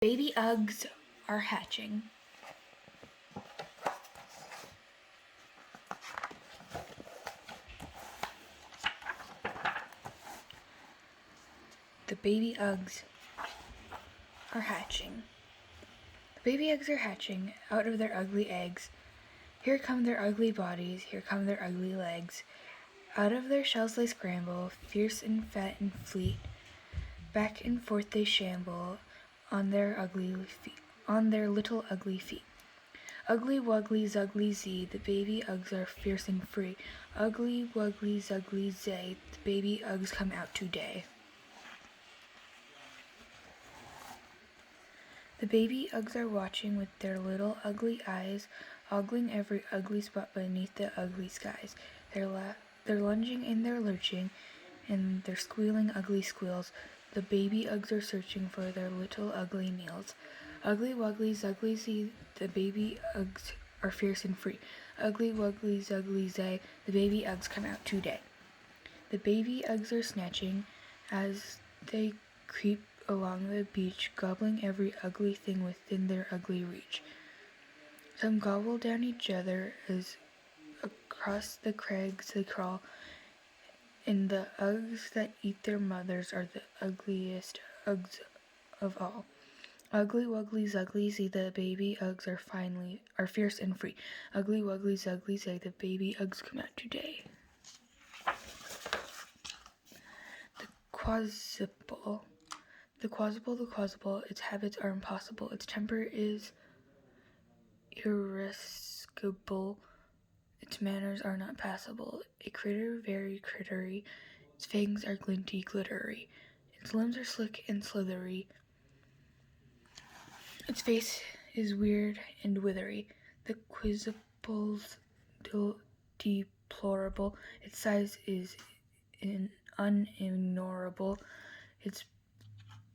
Baby Uggs are hatching. The baby Uggs are hatching. The baby Uggs are hatching out of their ugly eggs. Here come their ugly bodies, here come their ugly legs. Out of their shells they scramble, fierce and fat and fleet. Back and forth they shamble on their little ugly feet. Ugly wuggly zugly zee, the baby Uggs are fierce and free. Ugly wuggly zugly zay, the baby Uggs come out today. The baby Uggs are watching with their little ugly eyes, ogling every ugly spot beneath the ugly skies. They're lunging and they're lurching, and they're squealing ugly squeals. The baby Uggs are searching for their little ugly meals. Ugly wuggly zugly zee, the baby Uggs are fierce and free. Ugly wuggly zugly zay, the baby Uggs come out today. The baby Uggs are snatching as they creep along the beach, gobbling every ugly thing within their ugly reach. Some gobble down each other as across the crags they crawl, and the Uggs that eat their mothers are the ugliest Uggs of all. Ugly wuggly zugly zee, the baby Uggs are fierce and free. Ugly wuggly zugly zay, the baby Uggs come out today. The quasi-simple. The quasi-simple, its habits are impossible. Its temper is irascible. Its manners are not passable. A critter very crittery. Its fangs are glinty glittery. Its limbs are slick and slithery. Its face is weird and withery. The quasi-simple's deplorable. Its size is unignorable. Its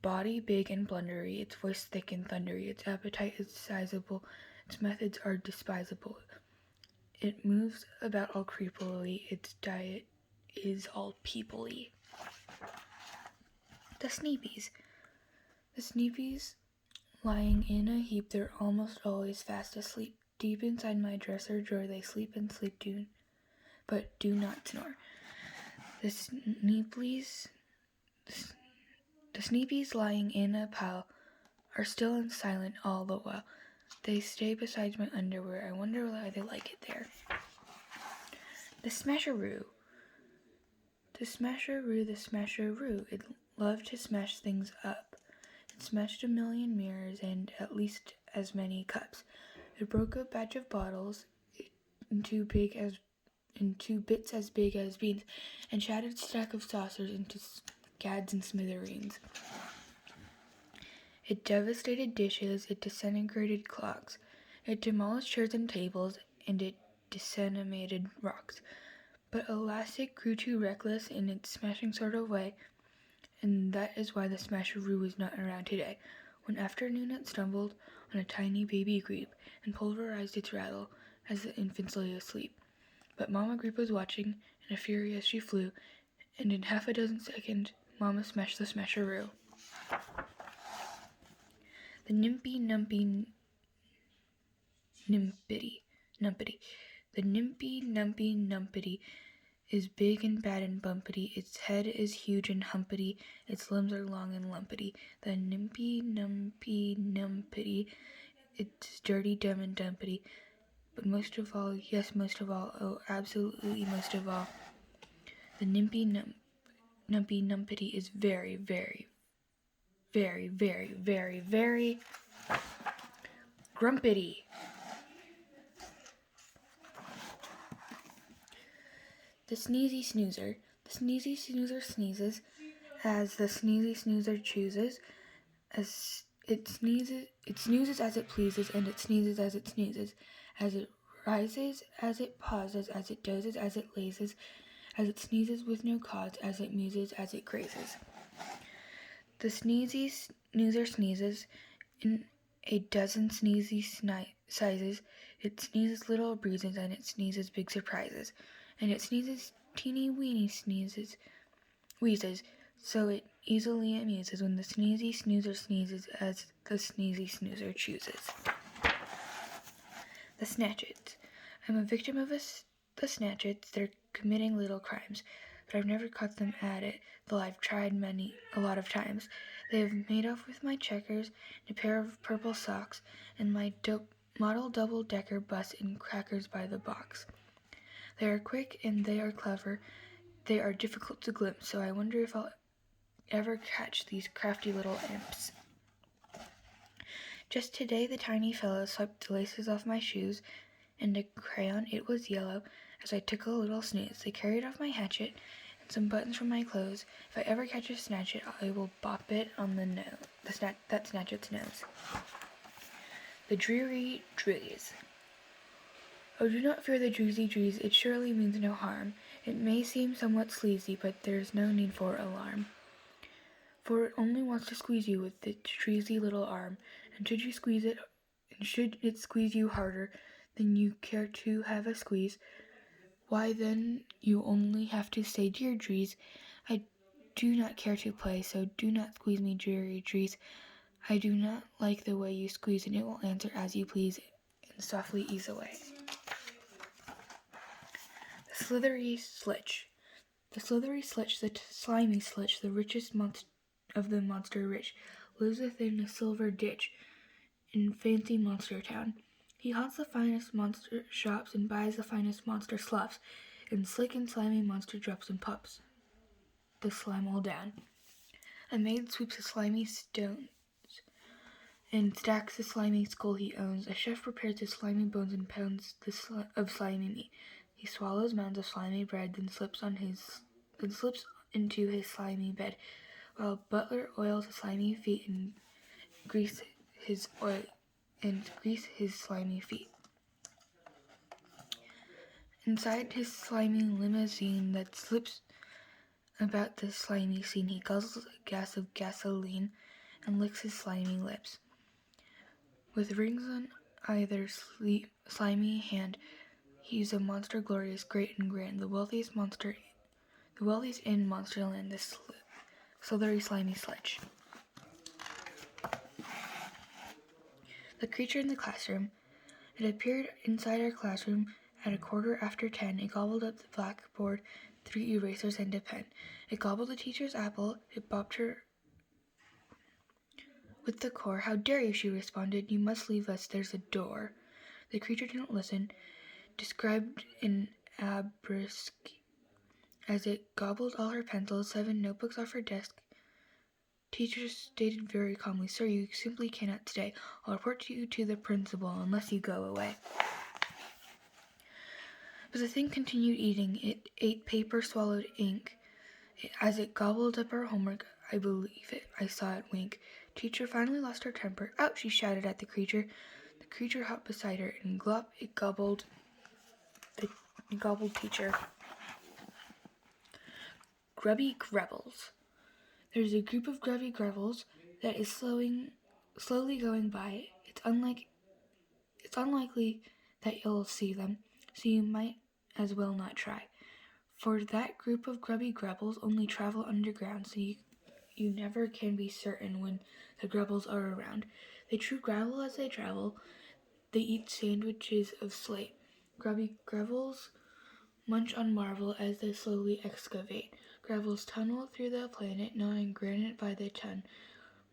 body big and blundery, its voice thick and thundery, its appetite is sizable, its methods are despisable. It moves about all creepily, its diet is all peoply. The Sneebies. The Sneebies, lying in a heap, they're almost always fast asleep. Deep inside my dresser drawer they sleep and sleep but do not snore. The Sneebies lying in a pile are still and silent all the while. They stay beside my underwear. I wonder why they like it there. The Smasheroo. The Smasheroo. It loved to smash things up. It smashed 1,000,000 mirrors and at least as many cups. It broke a batch of bottles into bits as big as beans, and shattered a stack of saucers into scads and smithereens. It devastated dishes, it disintegrated clocks, it demolished chairs and tables, and it disseminated rocks. But alas, it grew too reckless in its smashing sort of way, and that is why the Smasheroo is not around today. One afternoon it stumbled on a tiny baby Grebe and pulverized its rattle as the infants lay asleep. But Mama Grebe was watching, in a fury as she flew, and in half a dozen seconds, Mama smashed the Smasheroo. The numpty. The numpty is big and bad and bumpety. Its head is huge and humpety. Its limbs are long and lumpety. The numpty. It's dirty, dumb, and dumpety. But most of all, yes, most of all, oh, absolutely most of all, the numpty is very, very, very, very, very, very grumpity. The sneezy snoozer. The sneezy snoozer sneezes as the sneezy snoozer chooses. As it snoozes as it pleases, and it sneezes as it snoozes. As it rises, as it pauses, as it dozes, as it lazes, as it sneezes with no cause, as it muses, as it grazes. The sneezy snoozer sneezes in a dozen sneezy sizes. It sneezes little breezes, and it sneezes big surprises. And it sneezes teeny weeny wheezes, so it easily amuses when the sneezy snoozer sneezes as the sneezy snoozer chooses. The snatchers. I'm a victim of the snatchers. They're committing little crimes, but I've never caught them at it, though I've tried a lot of times. They have made off with my checkers, and a pair of purple socks, and my model double-decker bus and crackers by the box. They are quick and they are clever. They are difficult to glimpse, so I wonder if I'll ever catch these crafty little imps. Just today the tiny fellow swept the laces off my shoes, and a crayon, it was yellow, as I took a little snooze. They carried off my hatchet and some buttons from my clothes. If I ever catch a snatch it, I will bop it on the nose, that snatchet's nose. The dreary Dreeze. Oh, do not fear the dreezy Dreeze, it surely means no harm. It may seem somewhat sleazy, but there's no need for alarm. For it only wants to squeeze you with its dreezy little arm, and should it squeeze you harder than you care to have a squeeze, why then you only have to say, "Dear Dreeze, I do not care to play, so do not squeeze me, dreary Dreeze. I do not like the way you squeeze, and it will answer as you please, and softly ease away." The slithery Slitch. The slithery Slitch, the slimy Slitch, the richest of the monster rich, lives within a silver ditch in fancy monster town. He haunts the finest monster shops and buys the finest monster sloughs, and slick and slimy monster drops and pops the slime all down. A maid sweeps the slimy stones and stacks the slimy skull he owns. A chef prepares the slimy bones and pounds of slimy meat. He swallows mounds of slimy bread, then slips into his slimy bed, while butler oils his slimy feet and grease his slimy feet. Inside his slimy limousine that slips about the slimy scene, he guzzles a gas of gasoline and licks his slimy lips. With rings on either slimy hand, he's a monster glorious, great and grand, the wealthiest in Monsterland, the slithery slimy sledge. The creature in the classroom. It appeared inside our classroom at 10:15. It gobbled up the blackboard, 3 erasers and a pen. It gobbled the teacher's apple. It bopped her with the core. "How dare you?" she responded. "You must leave us. There's a door." The creature didn't listen, described in Abrisky. As it gobbled all her pencils, 7 notebooks off her desk, teacher stated very calmly, "Sir, you simply cannot stay. I'll report you to the principal unless you go away." But the thing continued eating. It ate paper, swallowed ink. As it gobbled up our homework, I believe it. I saw it wink. Teacher finally lost her temper. "Out!" she shouted at the creature. The creature hopped beside her, and glop, it gobbled teacher. Grubby grabbles. There's a group of grubby grabbles that is slowly going by. It's unlikely that you'll see them, so you might as well not try. For that group of grubby grabbles only travel underground, so you never can be certain when the grabbles are around. They chew gravel as they travel. They eat sandwiches of slate. Grubby grabbles munch on marble as they slowly excavate. Grabbles tunnel through the planet, gnawing granite by the ton.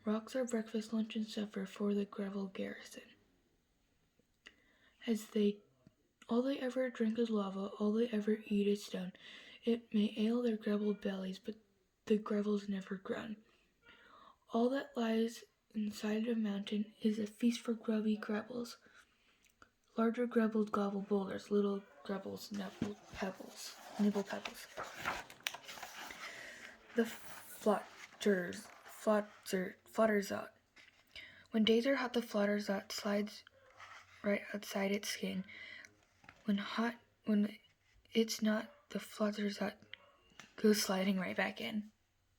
Rocks are breakfast, lunch, and supper for the Grebble garrison. All they ever drink is lava, all they ever eat is stone. It may ail their Grebble bellies, but the Grebbles never groan. All that lies inside a mountain is a feast for grubby Grebbles. Larger Grebbles gobble boulders, little Grebbles nibble pebbles. The flutterzot. When days are hot, the flutterzot slides right outside its skin. When it's not, the flutterzot goes sliding right back in.